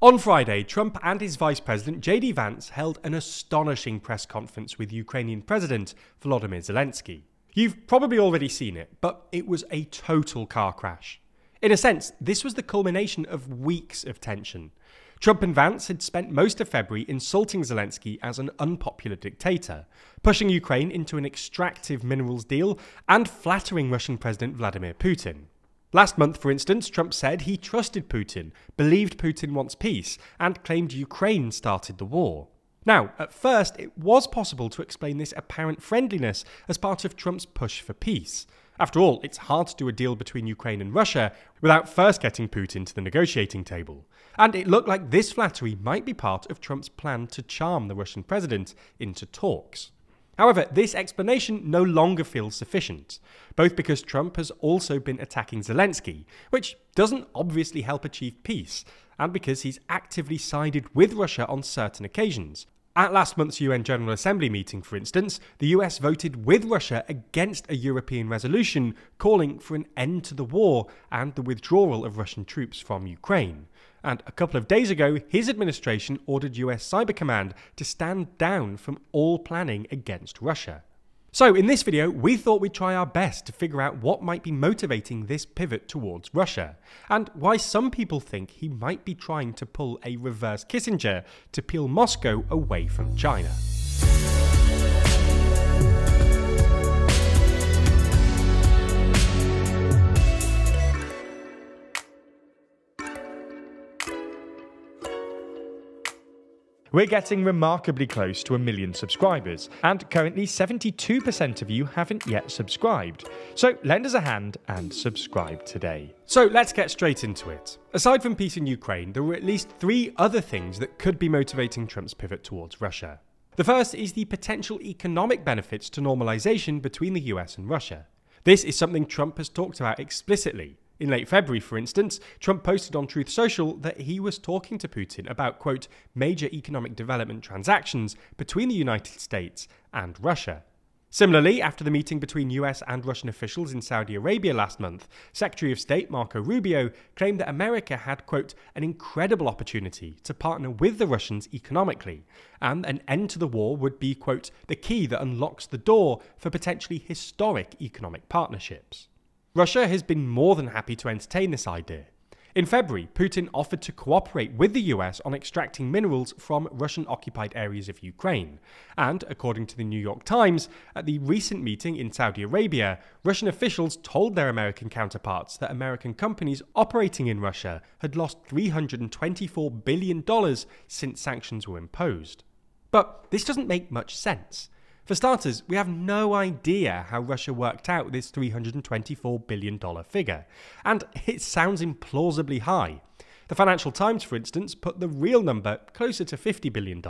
On Friday, Trump and his Vice President JD Vance held an astonishing press conference with Ukrainian President Volodymyr Zelenskyy. You've probably already seen it, but it was a total car crash. In a sense, this was the culmination of weeks of tension. Trump and Vance had spent most of February insulting Zelenskyy as an unpopular dictator, pushing Ukraine into an extractive minerals deal, and flattering Russian President Vladimir Putin. Last month, for instance, Trump said he trusted Putin, believed Putin wants peace, and claimed Ukraine started the war. Now, at first, it was possible to explain this apparent friendliness as part of Trump's push for peace. After all, it's hard to do a deal between Ukraine and Russia without first getting Putin to the negotiating table. And it looked like this flattery might be part of Trump's plan to charm the Russian president into talks. However, this explanation no longer feels sufficient, both because Trump has also been attacking Zelenskyy, which doesn't obviously help achieve peace, and because he's actively sided with Russia on certain occasions. At last month's UN General Assembly meeting, for instance, the US voted with Russia against a European resolution calling for an end to the war and the withdrawal of Russian troops from Ukraine. And a couple of days ago, his administration ordered US Cyber Command to stand down from all planning against Russia. So in this video, we thought we'd try our best to figure out what might be motivating this pivot towards Russia, and why some people think he might be trying to pull a reverse Kissinger to peel Moscow away from China. We're getting remarkably close to 1 million subscribers, and currently 72% of you haven't yet subscribed. So lend us a hand and subscribe today. So let's get straight into it. Aside from peace in Ukraine, there were at least 3 other things that could be motivating Trump's pivot towards Russia. The first is the potential economic benefits to normalization between the US and Russia. This is something Trump has talked about explicitly. In late February, for instance, Trump posted on Truth Social that he was talking to Putin about, quote, major economic development transactions between the United States and Russia. Similarly, after the meeting between US and Russian officials in Saudi Arabia last month, Secretary of State Marco Rubio claimed that America had, quote, an incredible opportunity to partner with the Russians economically, and an end to the war would be, quote, the key that unlocks the door for potentially historic economic partnerships. Russia has been more than happy to entertain this idea. In February, Putin offered to cooperate with the US on extracting minerals from Russian-occupied areas of Ukraine. And, according to the New York Times, at the recent meeting in Saudi Arabia, Russian officials told their American counterparts that American companies operating in Russia had lost $324 billion since sanctions were imposed. But this doesn't make much sense. For starters, we have no idea how Russia worked out this $324 billion figure, and it sounds implausibly high. The Financial Times, for instance, put the real number closer to $50 billion.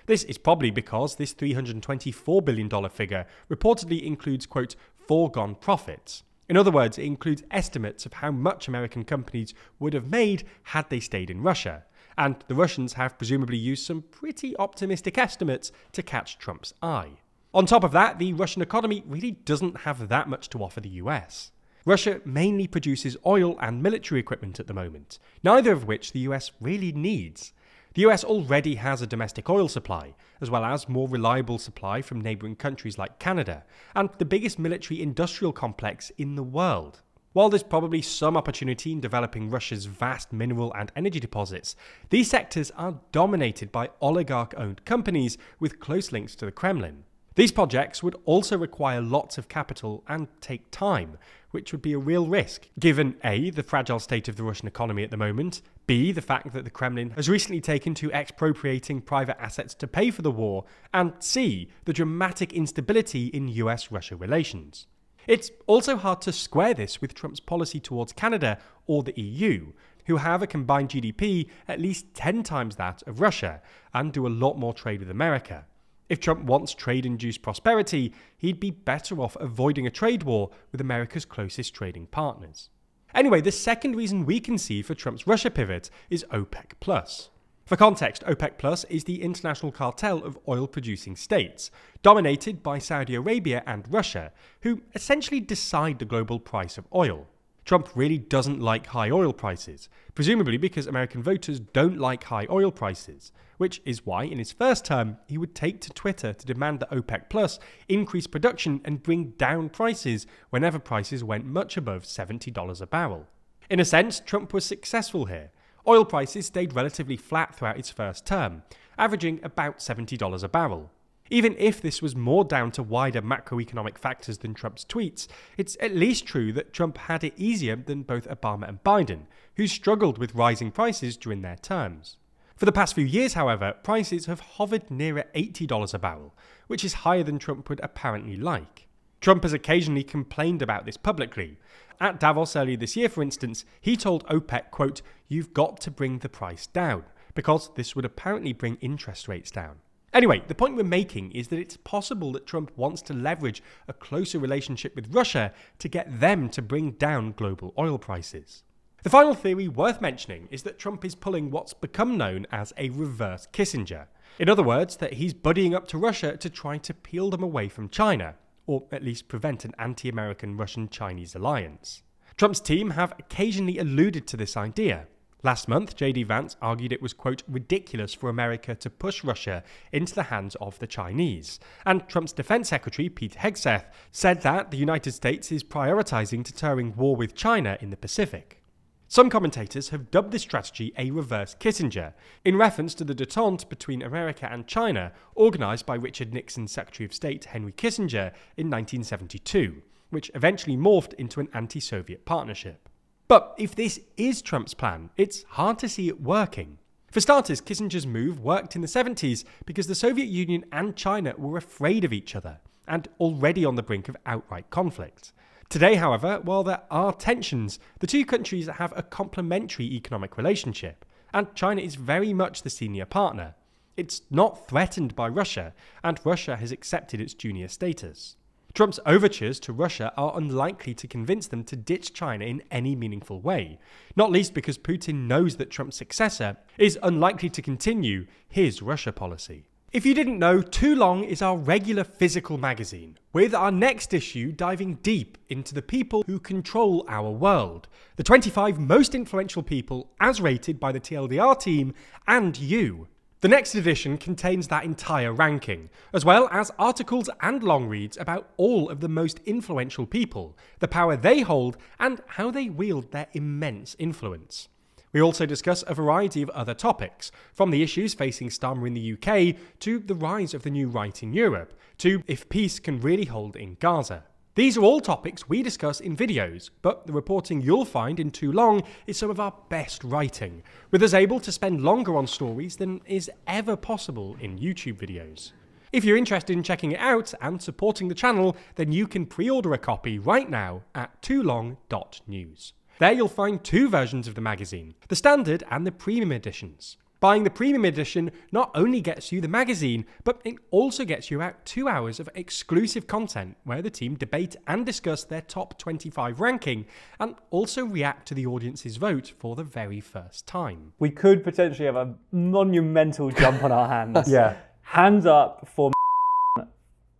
This is probably because this $324 billion figure reportedly includes, quote, foregone profits. In other words, it includes estimates of how much American companies would have made had they stayed in Russia. And the Russians have presumably used some pretty optimistic estimates to catch Trump's eye. On top of that, the Russian economy really doesn't have that much to offer the US. Russia mainly produces oil and military equipment at the moment, neither of which the US really needs. The US already has a domestic oil supply, as well as more reliable supply from neighbouring countries like Canada, and the biggest military-industrial complex in the world. While there's probably some opportunity in developing Russia's vast mineral and energy deposits, these sectors are dominated by oligarch-owned companies with close links to the Kremlin. These projects would also require lots of capital and take time, which would be a real risk, given A, the fragile state of the Russian economy at the moment, B, the fact that the Kremlin has recently taken to expropriating private assets to pay for the war, and C, the dramatic instability in US-Russia relations. It's also hard to square this with Trump's policy towards Canada or the EU, who have a combined GDP at least 10 times that of Russia and do a lot more trade with America. If Trump wants trade-induced prosperity, he'd be better off avoiding a trade war with America's closest trading partners. Anyway, the second reason we can see for Trump's Russia pivot is OPEC+. For context, OPEC+ is the international cartel of oil-producing states, dominated by Saudi Arabia and Russia, who essentially decide the global price of oil. Trump really doesn't like high oil prices, presumably because American voters don't like high oil prices, which is why in his first term he would take to Twitter to demand that OPEC Plus increase production and bring down prices whenever prices went much above $70 a barrel. In a sense, Trump was successful here. Oil prices stayed relatively flat throughout his first term, averaging about $70 a barrel. Even if this was more down to wider macroeconomic factors than Trump's tweets, it's at least true that Trump had it easier than both Obama and Biden, who struggled with rising prices during their terms. For the past few years, however, prices have hovered nearer $80 a barrel, which is higher than Trump would apparently like. Trump has occasionally complained about this publicly. At Davos earlier this year, for instance, he told OPEC, quote, "You've got to bring the price down," because this would apparently bring interest rates down. Anyway, the point we're making is that it's possible that Trump wants to leverage a closer relationship with Russia to get them to bring down global oil prices. The final theory worth mentioning is that Trump is pulling what's become known as a reverse Kissinger. In other words, that he's buddying up to Russia to try to peel them away from China, or at least prevent an anti-American Russian-Chinese alliance. Trump's team have occasionally alluded to this idea. Last month, J.D. Vance argued it was, quote, ridiculous for America to push Russia into the hands of the Chinese. And Trump's Defense Secretary, Pete Hegseth, said that the United States is prioritizing deterring war with China in the Pacific. Some commentators have dubbed this strategy a reverse Kissinger, in reference to the détente between America and China organized by Richard Nixon's Secretary of State Henry Kissinger in 1972, which eventually morphed into an anti-Soviet partnership. But if this is Trump's plan, it's hard to see it working. For starters, Kissinger's move worked in the 70s because the Soviet Union and China were afraid of each other and already on the brink of outright conflict. Today, however, while there are tensions, the two countries have a complementary economic relationship, and China is very much the senior partner. It's not threatened by Russia, and Russia has accepted its junior status. Trump's overtures to Russia are unlikely to convince them to ditch China in any meaningful way, not least because Putin knows that Trump's successor is unlikely to continue his Russia policy. If you didn't know, Too Long is our regular physical magazine, with our next issue diving deep into the people who control our world, the 25 most influential people as rated by the TLDR team and you. The next edition contains that entire ranking, as well as articles and long reads about all of the most influential people, the power they hold, and how they wield their immense influence. We also discuss a variety of other topics, from the issues facing Starmer in the UK, to the rise of the new right in Europe, to if peace can really hold in Gaza. These are all topics we discuss in videos, but the reporting you'll find in Too Long is some of our best writing, with us able to spend longer on stories than is ever possible in YouTube videos. If you're interested in checking it out and supporting the channel, then you can pre-order a copy right now at toolong.news. There you'll find two versions of the magazine, the standard and the premium editions. Buying the premium edition not only gets you the magazine, but it also gets you about 2 hours of exclusive content where the team debate and discuss their top 25 ranking and also react to the audience's vote for the very first time. We could potentially have a monumental jump on our hands. Yeah. Hands up for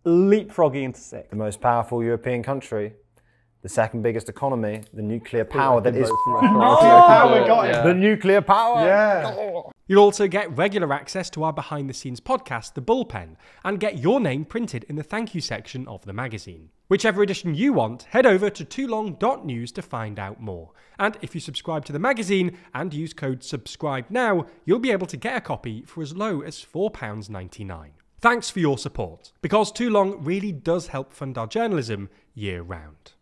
leapfrogging into sixth. The most powerful European country, the second biggest economy, the nuclear power that is... The nuclear power! Yeah. You'll also get regular access to our behind-the-scenes podcast, The Bullpen, and get your name printed in the thank you section of the magazine. Whichever edition you want, head over to toolong.news to find out more. And if you subscribe to the magazine and use code SUBSCRIBENOW, you'll be able to get a copy for as low as £4.99. Thanks for your support, because Too Long really does help fund our journalism year-round.